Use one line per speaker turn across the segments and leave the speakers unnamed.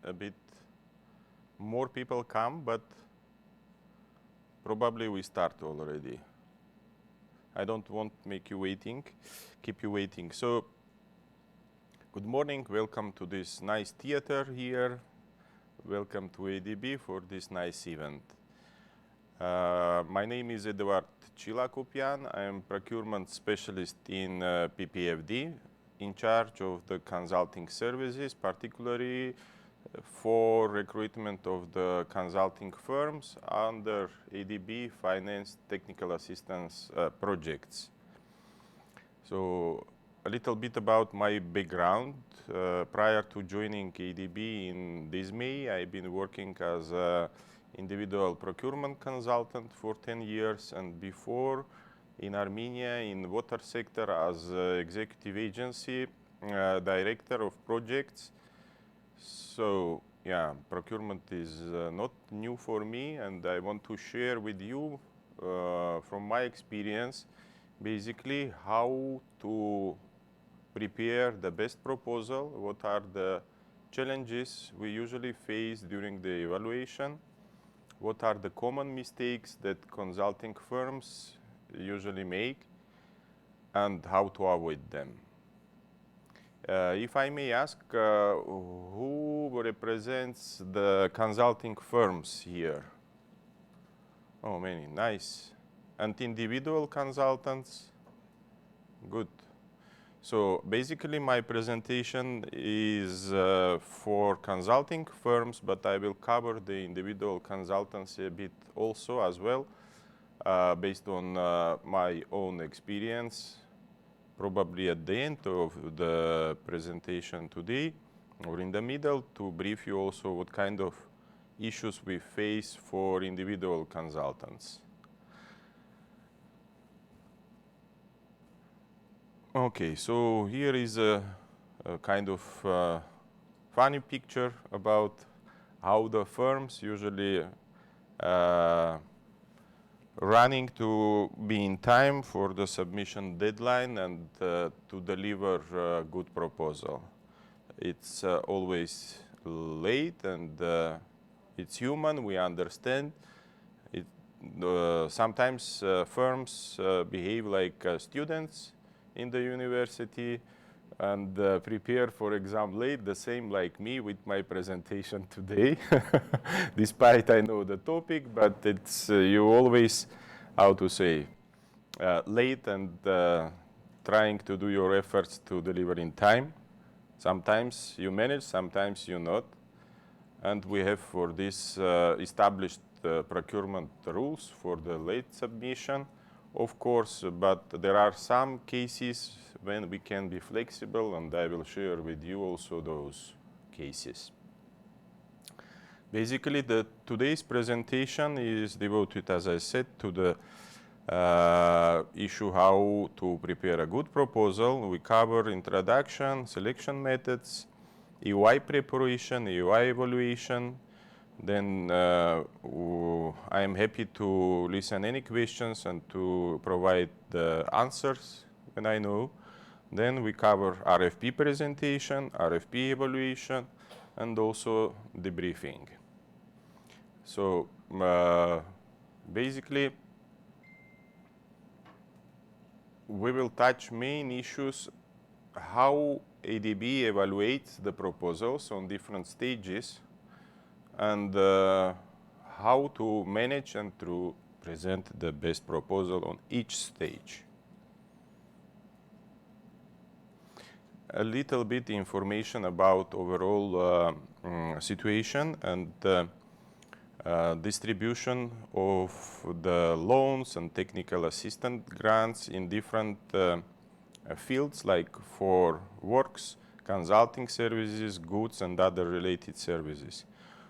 a bit more people come, but probably we start already. I don't want to make you waiting, keep you waiting. So, good morning, welcome to this nice theater here. Welcome to ADB for this nice event. My name is Eduard Cilacopian. I am procurement specialist in PPFD, in charge of the consulting services, particularly for recruitment of the consulting firms under ADB Finance Technical Assistance projects. So a little bit about my background. Prior to joining ADB in this May, I've been working as an individual procurement consultant for 10 years, and before in Armenia in water sector as executive agency director of projects. So yeah, procurement is not new for me, and I want to share with you from my experience basically how to prepare the best proposal, what are the challenges we usually face during the evaluation, what are the common mistakes that consulting firms usually make, and how to avoid them. If I may ask, who represents the consulting firms here? Oh, many, nice. And individual consultants? Good. So basically my presentation is for consulting firms, but I will cover the individual consultancy a bit also as well, based on my own experience, probably at the end of the presentation today, or in the middle, to brief you also what kind of issues we face for individual consultants. Okay, so here is a kind of funny picture about how the firms usually running to be in time for the submission deadline and to deliver a good proposal. It's always late, and it's human, we understand. Sometimes firms behave like students in the university and prepare for exam late, the same like me with my presentation today. Despite I know the topic, but it's you always, how to say, late and trying to do your efforts to deliver in time. Sometimes you manage, sometimes you not. And we have for this established procurement rules for the late submission, of course, but there are some cases when we can be flexible, and I will share with you also those cases. Basically, today's presentation is devoted, as I said, to the issue how to prepare a good proposal. We cover introduction, selection methods, EY preparation, EY evaluation. Then I am happy to listen any questions and to provide the answers when I know. Then we cover RFP presentation, RFP evaluation, and also debriefing. So basically, we will touch main issues, how ADB evaluates the proposals on different stages, and how to manage and to present the best proposal on each stage. A little bit information about overall situation and distribution of the loans and technical assistance grants in different fields, like for works, consulting services, goods, and other related services.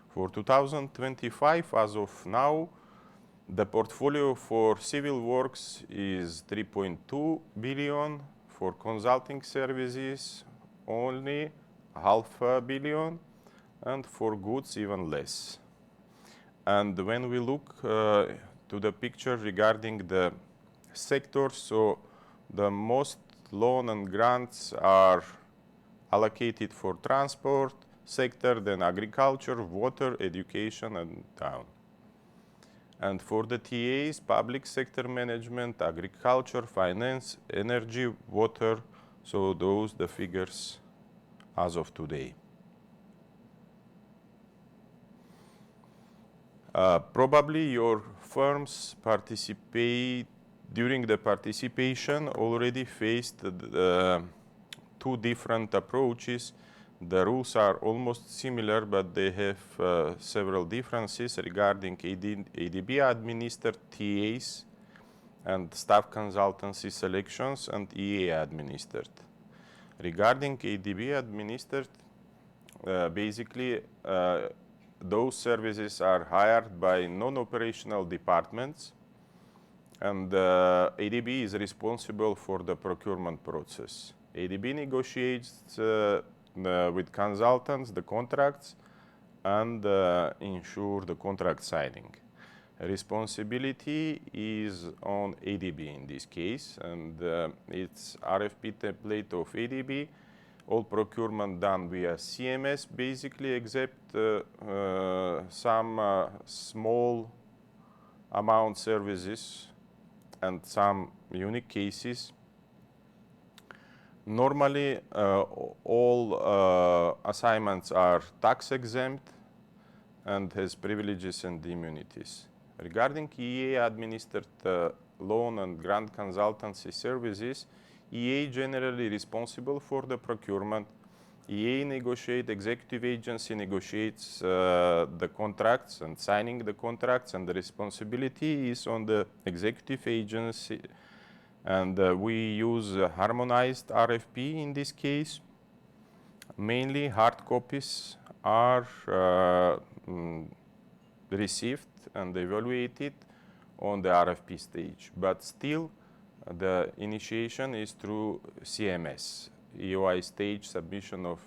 For 2025, as of now, the portfolio for civil works is 3.2 billion. For consulting services, only $500 million, and for goods, even less. And when we look to the picture regarding the sectors, so the most loan and grants are allocated for transport, sector, then agriculture, water, education, and town. And for the TAs, public sector management, agriculture, finance, energy, water, so those the figures as of today. Probably your firms during the participation already faced two different approaches. The rules are almost similar, but they have several differences regarding ADB administered TAs and staff consultancy selections and EA administered. Regarding ADB administered, basically those services are hired by non-operational departments, and ADB is responsible for the procurement process. ADB negotiates with consultants the contracts and ensure the contract signing. Responsibility is on ADB in this case, and it's RFP template of ADB. All procurement done via CMS basically, except some small amount services and some unique cases. Normally, all assignments are tax exempt and has privileges and immunities. Regarding EA administered loan and grant consultancy services, EA generally responsible for the procurement. EA executive agency negotiates the contracts and signing the contracts, and the responsibility is on the executive agency. And we use harmonized RFP in this case. Mainly hard copies are received and evaluated on the RFP stage, but still the initiation is through CMS. EOI stage submission of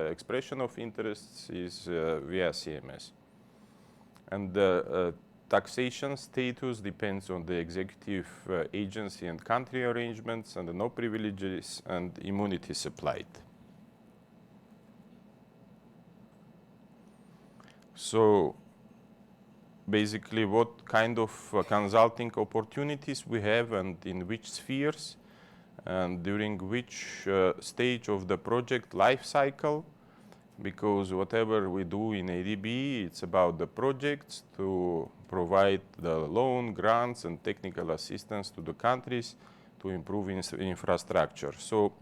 expression of interests is via CMS. And the taxation status depends on the executive agency and country arrangements, and no privileges and immunities applied. So basically, what kind of consulting opportunities we have and in which spheres and during which stage of the project life cycle, because whatever we do in ADB, it's about the projects to provide the loan, grants, and technical assistance to the countries to improve infrastructure. So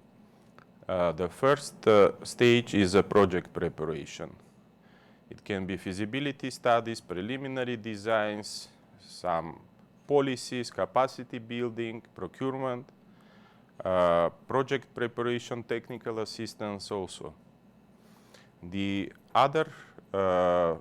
the first stage is a project preparation. It can be feasibility studies, preliminary designs, some policies, capacity building, procurement, project preparation, technical assistance also. The other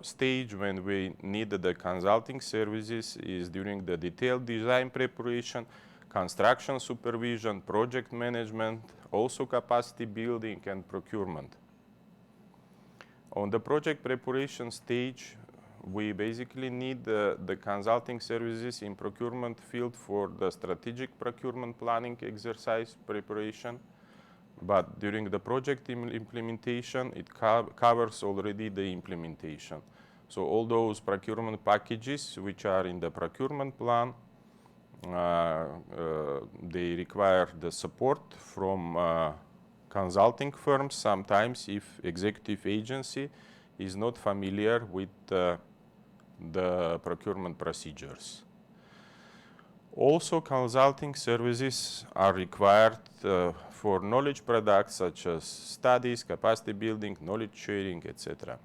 stage when we need the consulting services is during the detailed design preparation, construction supervision, project management, also capacity building and procurement. On the project preparation stage, we basically need the consulting services in procurement field for the strategic procurement planning exercise preparation. But during the project implementation, it covers already the implementation. So all those procurement packages which are in the procurement plan, they require the support from consulting firms sometimes if executive agency is not familiar with the procurement procedures. Also, consulting services are required for knowledge products such as studies, capacity building, knowledge sharing, etc.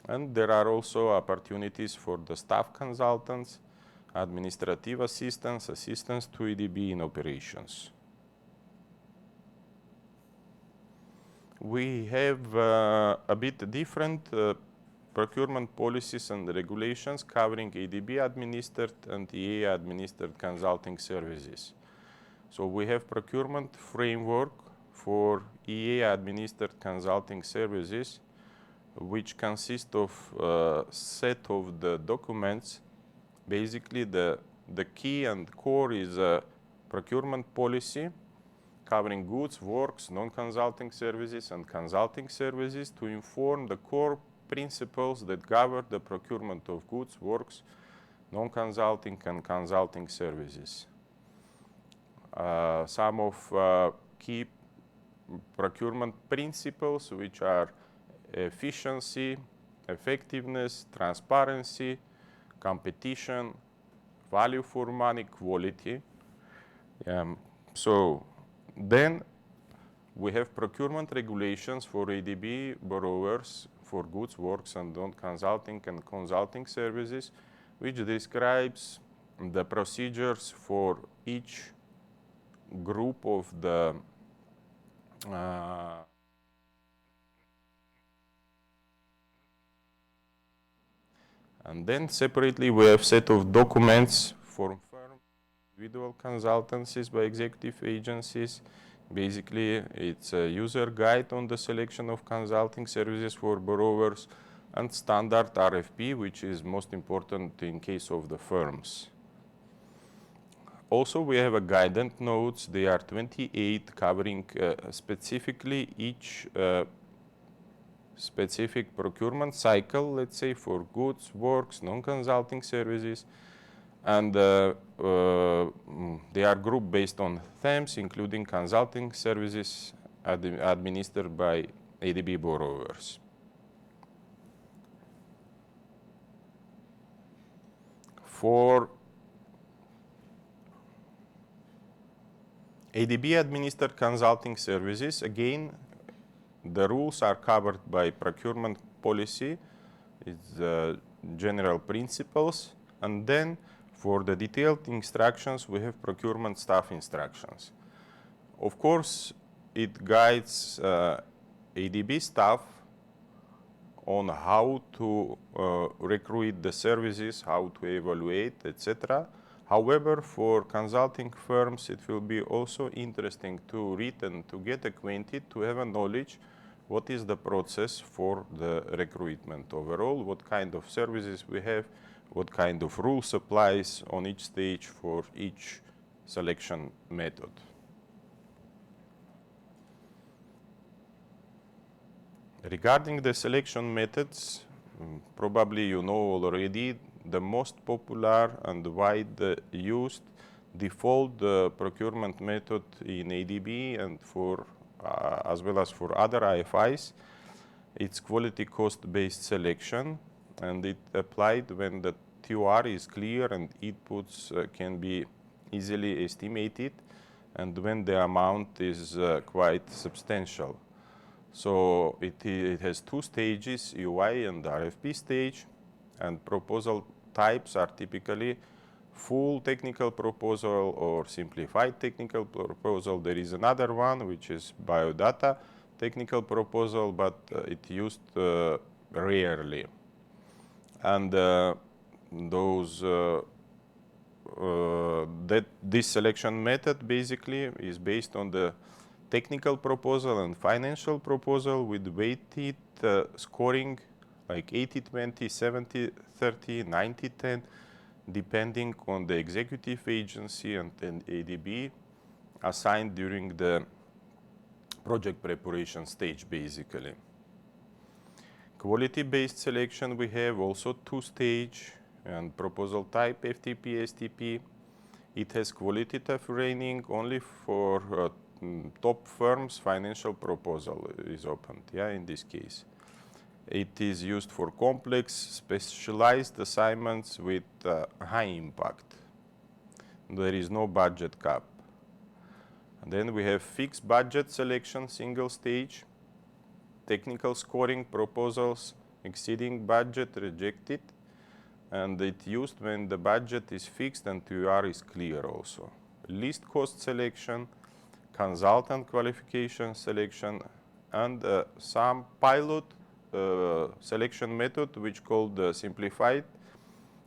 And there are also opportunities for the staff consultants, administrative assistance, assistance to ADB in operations. We have a bit different procurement policies and regulations covering ADB administered and EA administered consulting services. So we have procurement framework for EA administered consulting services, which consist of a set of the documents. Basically, the key and core is a procurement policy covering goods, works, non-consulting services, and consulting services to inform the core principles that govern the procurement of goods, works, non-consulting, and consulting services. Some of key procurement principles, which are efficiency, effectiveness, transparency, competition, value for money, quality. So then we have procurement regulations for ADB borrowers for goods, works, and non-consulting and consulting services, which describes the procedures for each group of the and then separately we have set of documents for firm individual consultancies by executive agencies. Basically, it's a user guide on the selection of consulting services for borrowers and standard RFP, which is most important in case of the firms. Also, we have a guidance notes. They are 28, covering specifically each specific procurement cycle, let's say, for goods, works, non-consulting services. And they are grouped based on themes, including consulting services administered by ADB borrowers. For ADB administered consulting services, again, the rules are covered by procurement policy, it's general principles, and then for the detailed instructions, we have procurement staff instructions. Of course, it guides ADB staff on how to recruit the services, how to evaluate, etc. However, for consulting firms, it will be also interesting to read and to get acquainted, to have a knowledge what is the process for the recruitment overall, what kind of services we have, what kind of rules applies on each stage for each selection method. Regarding the selection methods, probably you know already the most popular and wide used default procurement method in ADB and for as well as for other IFIs. It's quality cost-based selection, and it applied when the TOR is clear and inputs can be easily estimated, and when the amount is quite substantial. So it has two stages, UI and RFP stage, and proposal types are typically full technical proposal or simplified technical proposal. There is another one which is biodata technical proposal, but it's used rarely. And this selection method basically is based on the technical proposal and financial proposal with weighted scoring like 80-20, 70-30, 90-10, depending on the executive agency and ADB assigned during the project preparation stage, basically. Quality-based selection, we have also two-stage and proposal type FTP, STP. It has qualitative rating only for top firms. Financial proposal is opened, in this case. It is used for complex, specialized assignments with high impact. There is no budget cap. And then we have fixed budget selection, single stage, technical scoring proposals exceeding budget rejected, and it's used when the budget is fixed and TOR is clear also. Least cost selection, consultant qualification selection, and some pilot selection method which called simplified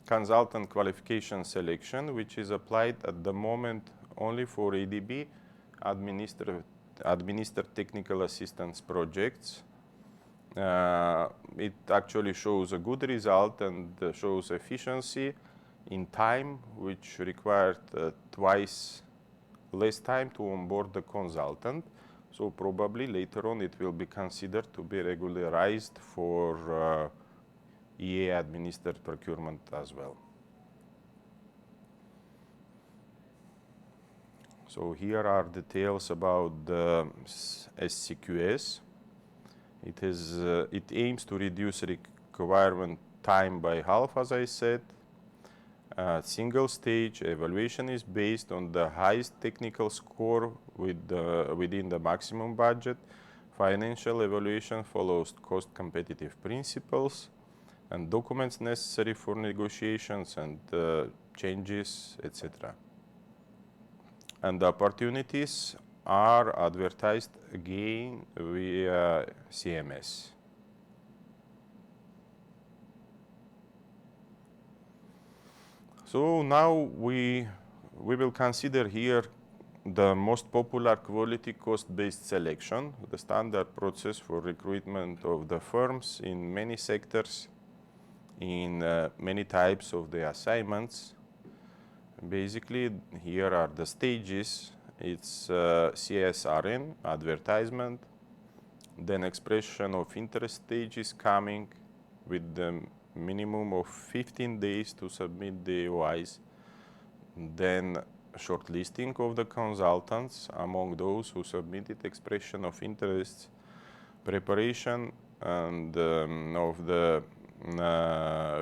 consultant qualification selection, which is applied at the moment only for ADB administered technical assistance projects. It actually shows a good result and shows efficiency in time, which required twice less time to onboard the consultant. So probably later on it will be considered to be regularized for EA administered procurement as well. So here are details about the SCQS. It aims to reduce requirement time by half, as I said. Single stage evaluation is based on the highest technical score within the maximum budget. Financial evaluation follows cost competitive principles and documents necessary for negotiations and changes, etc. And the opportunities are advertised again via CMS. So now we will consider here the most popular quality cost-based selection, the standard process for recruitment of the firms in many sectors, in many types of the assignments. Basically, here are the stages. It's CSRN, advertisement, then expression of interest stage is coming with the minimum of 15 days to submit the OIs, then shortlisting of the consultants among those who submitted expression of interests, preparation and of the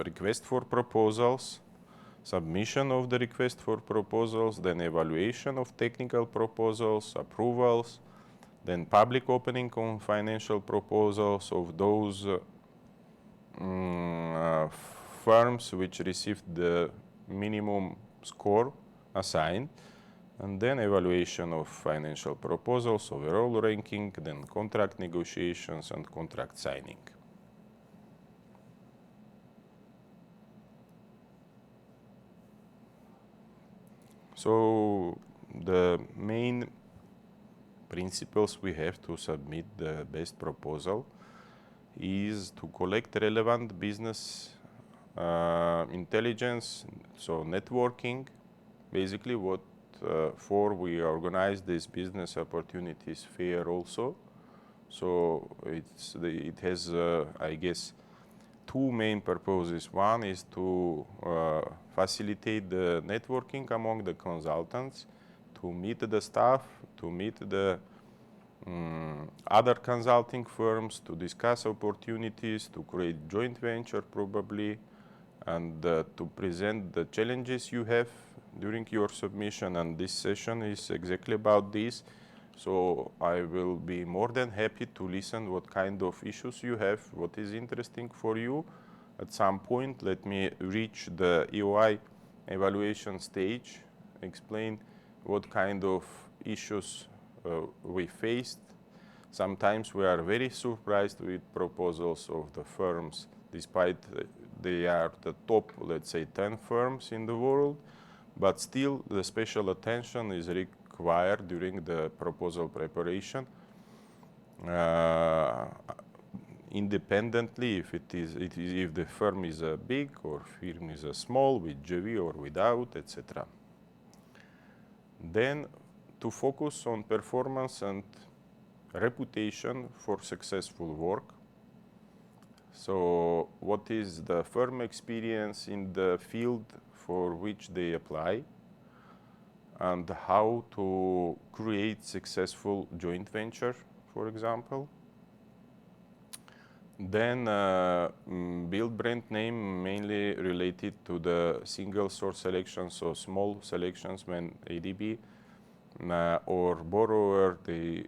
request for proposals, submission of the request for proposals, then evaluation of technical proposals, approvals, then public opening on financial proposals of those firms which received the minimum score assigned, and then evaluation of financial proposals, overall ranking, then contract negotiations and contract signing. So the main principles we have to submit the best proposal is to collect relevant business intelligence, so networking, basically what for we organize this business opportunities fair also. So it has, I guess, two main purposes. One is to facilitate the networking among the consultants, to meet the staff, to meet the other consulting firms, to discuss opportunities, to create joint venture probably, and to present the challenges you have during your submission. And this session is exactly about this. So I will be more than happy to listen what kind of issues you have, what is interesting for you. At some point, let me reach the EOI evaluation stage, explain what kind of issues we faced. Sometimes we are very surprised with proposals of the firms, despite they are the top, let's say, 10 firms in the world, but still the special attention is required during the proposal preparation. Independently, if the firm is a big or firm is a small, with JV or without, etc. Then to focus on performance and reputation for successful work. So what is the firm experience in the field for which they apply, and how to create successful joint venture, for example. Then build brand name mainly related to the single source selections, so small selections when ADB or borrower, they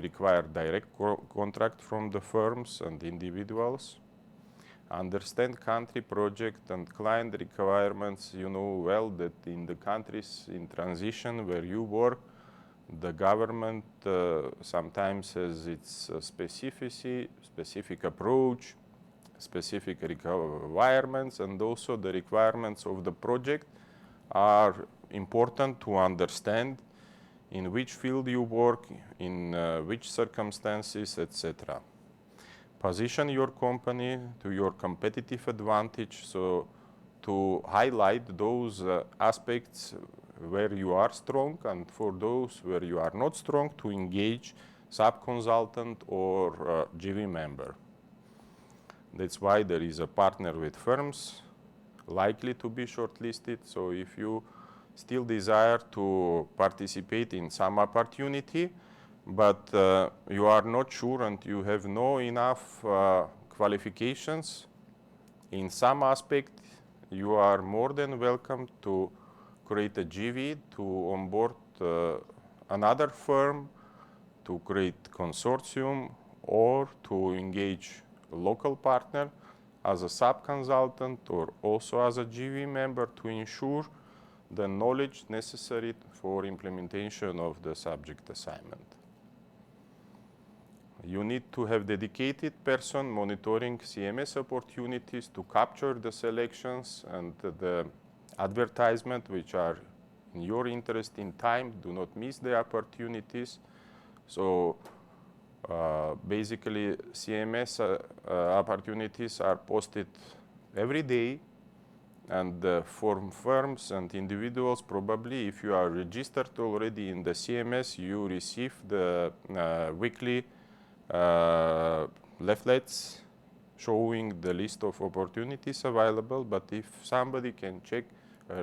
require direct contract from the firms and individuals. Understand country, project and client requirements. You know well that in the countries in transition where you work, the government sometimes has its specific approach, specific requirements, and also the requirements of the project are important to understand in which field you work, in which circumstances, etc. Position your company to your competitive advantage, so to highlight those aspects where you are strong, and for those where you are not strong, to engage sub-consultant or GV member. That's why there is a partner with firms likely to be shortlisted. So if you still desire to participate in some opportunity, but you are not sure and you have no enough qualifications in some aspect, you are more than welcome to create a GV, to onboard another firm, to create consortium, or to engage a local partner as a sub-consultant or also as a GV member to ensure the knowledge necessary for implementation of the subject assignment. You need to have dedicated person monitoring CMS opportunities to capture the selections and the advertisement which are in your interest in time. Do not miss the opportunities. So basically CMS opportunities are posted every day, and for firms and individuals, probably if you are registered already in the CMS, you receive the weekly leaflets showing the list of opportunities available. But if somebody can check